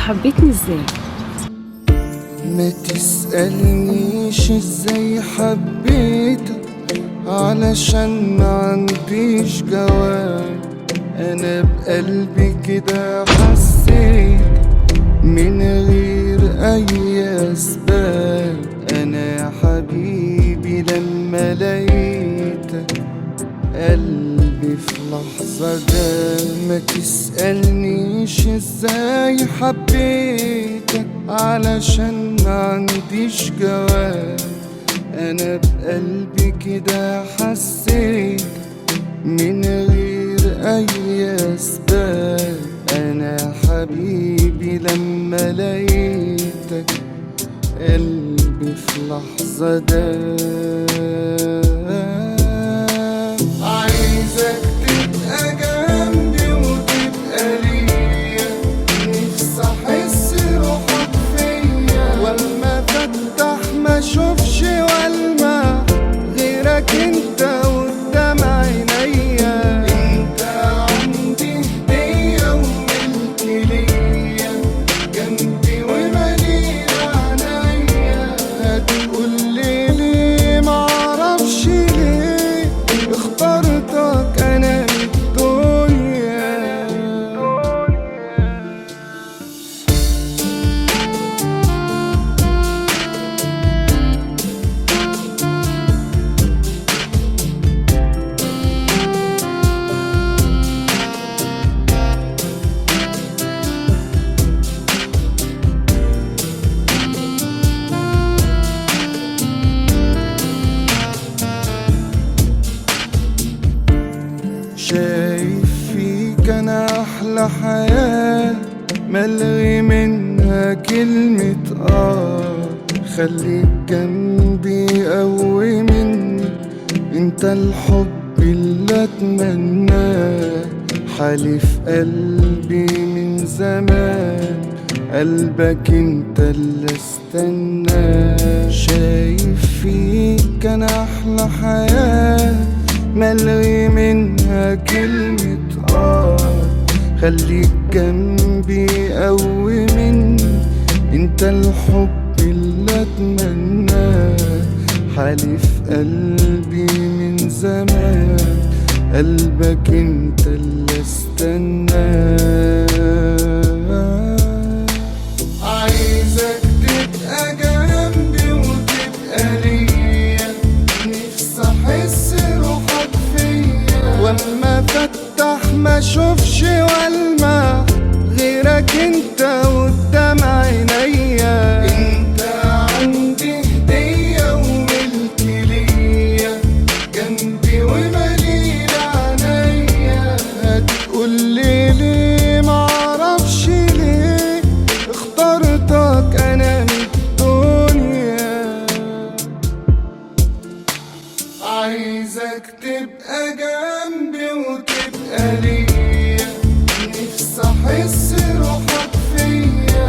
حبيتني ازاي؟ ما تسألنيش ازاي حبيتك، علشان ما عنديش جواب. انا بقلبي كده حسيت من غير اي اسباب. انا يا حبيبي لما لقيتك قلبي في لحظة ده. ما تسألنيش ازاي حبيتك، علشان ما عنديش جواب. انا بقلبي كده حسيت من غير اي اسباب. انا يا حبيبي لما لقيتك قلبي في لحظة ده. عايزك تبقى جنبي وتبقى ليا، نفسي احس روحك فيا، واما افتح ما اشوفش والمع غيرك انت قدام عينيا. انت عندي هدية وملك ليا، جنبي ومليل عينيا. هتقولي ليه معرفش ليه اخترتك انا من الدنيا. شايف فيك انا احلى حياة، ملغي منها كلمة خليك جنبي قوي مني، انت الحب اللي اتمناه. حليف قلبي من زمان قلبك انت اللي استناه. شايف فيك انا احلى حياة، ملغي منها كلمة خليك جنبي قوي مني، انت الحب اللي اتمناه. حليف قلبي من زمان قلبك انت اللي استناه. عايزك تبقى جنبي وتبقى ليا، نفسي احس روحك فيا، واما افتح ما اشوفش والمع غيرك انت قدام عينيا. انت عندي هدية وملك ليا، جنبي ومليل عينيا. هتقولي ليه معرفش ليه اخترتك انا من الدنيا. عايزك تبقى جنبي وتبقى ليا، نفسي احس روحك فيا،